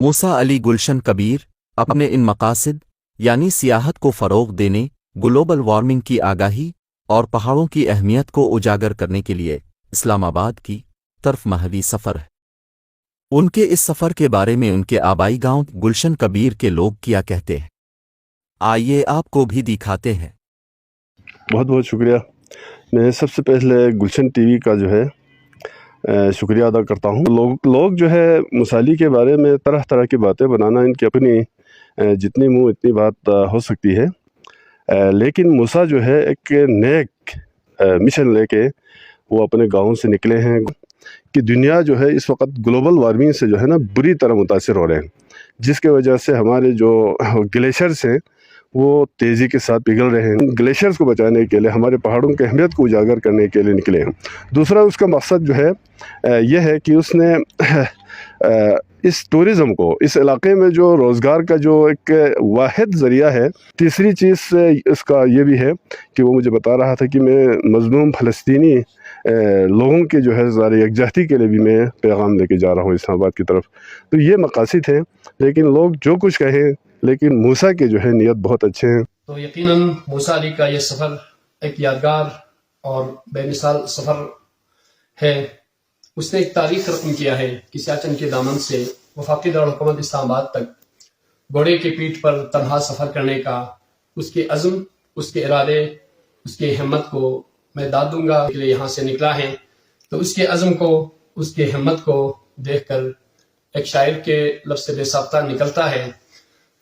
موسیٰ علی گلشن کبیر اپنے ان مقاصد یعنی سیاحت کو فروغ دینے، گلوبل وارمنگ کی آگاہی اور پہاڑوں کی اہمیت کو اجاگر کرنے کے لیے اسلام آباد کی طرف محوی سفر ہے۔ ان کے اس سفر کے بارے میں ان کے آبائی گاؤں گلشن کبیر کے لوگ کیا کہتے ہیں، آئیے آپ کو بھی دکھاتے ہیں۔ بہت بہت شکریہ۔ میں سب سے پہلے گلشن ٹی وی کا جو ہے شکریہ ادا کرتا ہوں۔ لوگ جو ہے موسیٰ کے بارے میں طرح طرح کی باتیں بنانا ان کی اپنی جتنی منہ اتنی بات ہو سکتی ہے، لیکن موسیٰ جو ہے ایک نیک مشن لے کے وہ اپنے گاؤں سے نکلے ہیں کہ دنیا جو ہے اس وقت گلوبل وارمنگ سے جو ہے نا بری طرح متاثر ہو رہے ہیں، جس کی وجہ سے ہمارے جو گلیشیئرس ہیں وہ تیزی کے ساتھ پگھل رہے ہیں۔ گلیشیئرس کو بچانے کے لیے، ہمارے پہاڑوں کی اہمیت کو اجاگر کرنے کے لیے نکلے ہیں۔ دوسرا اس کا مقصد جو ہے یہ ہے کہ اس نے اس ٹورزم کو، اس علاقے میں جو روزگار کا جو ایک واحد ذریعہ ہے۔ تیسری چیز اس کا یہ بھی ہے کہ وہ مجھے بتا رہا تھا کہ میں مظلوم فلسطینی لوگوں کے جو ہے ظاہر یکجہتی کے لیے بھی میں پیغام لے کے جا رہا ہوں اسلام آباد کی طرف۔ تو یہ مقاصد ہیں، لیکن لوگ جو کچھ کہیں، لیکن موسیٰ کے جو ہے نیت بہت اچھے ہیں۔ تو یقیناً موسیٰ علی کا یہ سفر ایک یادگار اور بے مثال سفر ہے۔ اس نے ایک تاریخ رقم کیا ہے کہ سیاچن کے دامن سے وفاقی دارالحکومت اسلام آباد تک گھوڑے کی پیٹھ پر تنہا سفر کرنے کا اس کے عزم، اس کے ارادے، اس کی ہمت کو میں داد دوں گا کہ یہاں سے نکلا ہے۔ تو اس کے عزم کو، اس کی ہمت کو دیکھ کر ایک شاعر کے لفظ سے بے ساختہ نکلتا ہے۔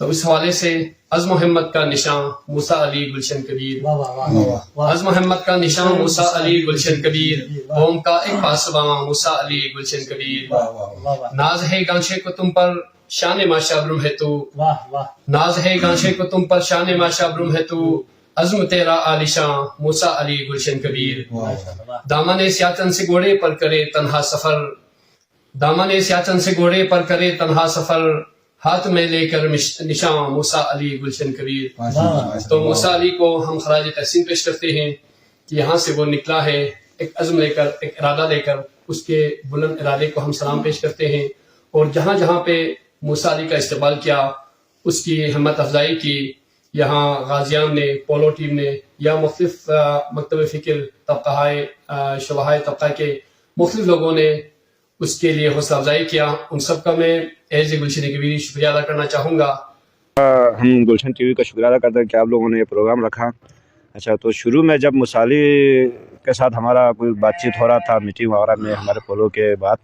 تو اس حوالے سے عزم و ہمت کا نشان موسیٰ علی گلشن کبیر، عزم و ہمت کا نشان موسیٰ علی گلشن کبیر، قوم کا ایک پاسباں موسیٰ علی گلشن کبیر۔ ناز ہے گانچے کو تم پر شان ما شبرم ہے تو، ناز ہے گانچے کو تم پر شان ما شبرم ہے تو، عزم تیرا عالیشاں موسیٰ علی گلشن کبیر۔ دامن سیاچن سے گھوڑے پر کرے تنہا سفر، دامن سیاچن سے گھوڑے پر کرے تنہا سفر، ہاتھ میں لے کر نشان موسیٰ علی گلشن کبیر۔ تو موسیٰ علی کو ہم خراج تحسین پیش کرتے ہیں کہ یہاں سے وہ نکلا ہے ایک عزم لے کر، ایک ارادہ لے کر۔ اس کے بلند ارادے کو ہم سلام پیش کرتے ہیں، اور جہاں جہاں پہ موسیٰ علی کا استقبال کیا، اس کی ہمت افزائی کی، یہاں غازیان نے، پولو ٹیم نے، یا مختلف مکتب فکر طبقہ شبہ طبقہ کے مختلف لوگوں نے اس کے لیے حوصلہ افزائی کیا، ان سب کا میں ایز اے گلشن کبیر شکریہ ادا کرنا چاہوں گا۔ ہم گلشن ٹی وی کا شکریہ ادا کرتے ہیں کہ آپ لوگوں نے یہ پروگرام رکھا۔ اچھا، تو شروع میں جب موسیٰ علی کے ساتھ ہمارا کوئی بات چیت ہو رہا تھا میٹنگ وغیرہ میں ہمارے پولو کے بعد،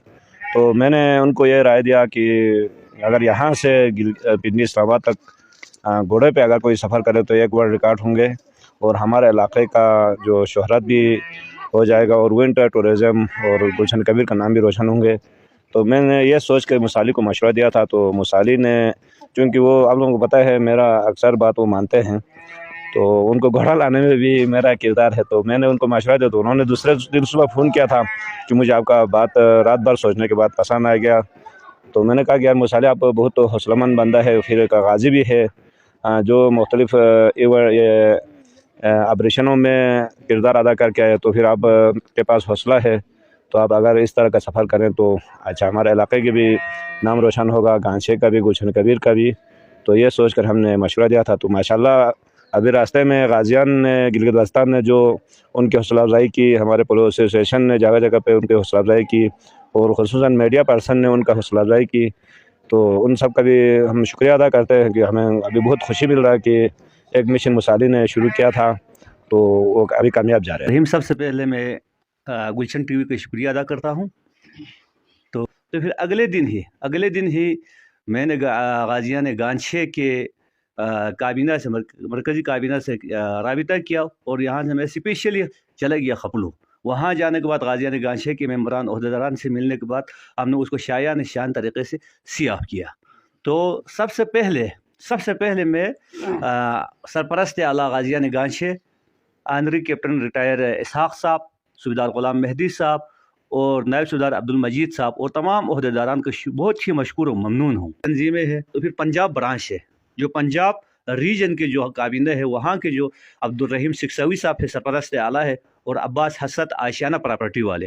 تو میں نے ان کو یہ رائے دیا کہ اگر یہاں سے پنڈی اسلام آباد تک گھوڑے پہ اگر کوئی سفر کرے تو ایک ورلڈ ریکارڈ ہوں گے، اور ہمارے علاقے کا جو شہرت بھی ہو جائے گا، اور ونٹر ٹورزم اور گلشن کبیر کا نام بھی روشن ہوں گے۔ تو میں نے یہ سوچ کے موسیٰ علی کو مشورہ دیا تھا، تو موسیٰ علی نے، چونکہ وہ آپ لوگوں کو پتہ ہے میرا اکثر بات وہ مانتے ہیں، تو ان کو گھوڑا لانے میں بھی میرا کردار ہے، تو میں نے ان کو مشورہ دیا، تو انہوں نے دوسرے دن صبح فون کیا تھا کہ مجھے آپ کا بات رات بھر سوچنے کے بعد پسند آ گیا۔ تو میں نے کہا کہ یار موسیٰ علی آپ بہت حوصلہ مند بندہ ہے، پھر ایک غازی بھی ہے جو مختلف آپریشنوں میں کردار ادا کر کے آئے، تو پھر آپ کے پاس حوصلہ ہے، تو آپ اگر اس طرح کا سفر کریں تو اچھا ہمارے علاقے کے بھی نام روشن ہوگا، گانچے کا بھی، گلشن کبیر کا بھی۔ تو یہ سوچ کر ہم نے مشورہ دیا تھا۔ تو ماشاءاللہ ابھی راستے میں غازیان نے، گلگت بلتستان نے جو ان کی حوصلہ افزائی کی، ہمارے پولو ایسوسیشن نے جگہ جگہ پہ ان کی حوصلہ افزائی کی، اور خصوصاً میڈیا پرسن نے ان کا حوصلہ افزائی کی، تو ان سب کا بھی ہم شکریہ ادا کرتے ہیں کہ ہمیں ابھی بہت خوشی مل رہا ہے کہ ایک مشن موسیٰ علی نے شروع کیا تھا تو وہ ابھی کامیاب جا رہے ہیں۔ سب سے پہلے میں گلشن ٹی وی کا شکریہ ادا کرتا ہوں۔ تو پھر اگلے دن ہی میں نے غازیان گانچے کے کابینہ سے، مرکزی کابینہ سے رابطہ کیا، اور یہاں سے میں اسپیشلی چلا گیا خپلو۔ وہاں جانے کے بعد غازیان گانچے کے ممبران، عہدیداران سے ملنے کے بعد ہم نے اس کو شایان شان طریقے سے سیاف کیا۔ تو سب سے پہلے میں سرپرست اعلیٰ غازیان گانچے آنری کیپٹن ریٹائر اسحاق صاحب، صوبیدار غلام مہدی صاحب، اور نائب صوبیدار عبد المجید صاحب، اور تمام عہدیداران کا بہت ہی مشکور و ممنون ہوں۔ تنظیمیں ہیں، تو پھر پنجاب برانچ ہے، جو پنجاب ریجن کے جو کابینہ ہے، وہاں کے جو عبد الرحیم سکسوی صاحب ہے، سرپرست اعلیٰ ہے، اور عباس حسد آشیانہ پراپرٹی والے،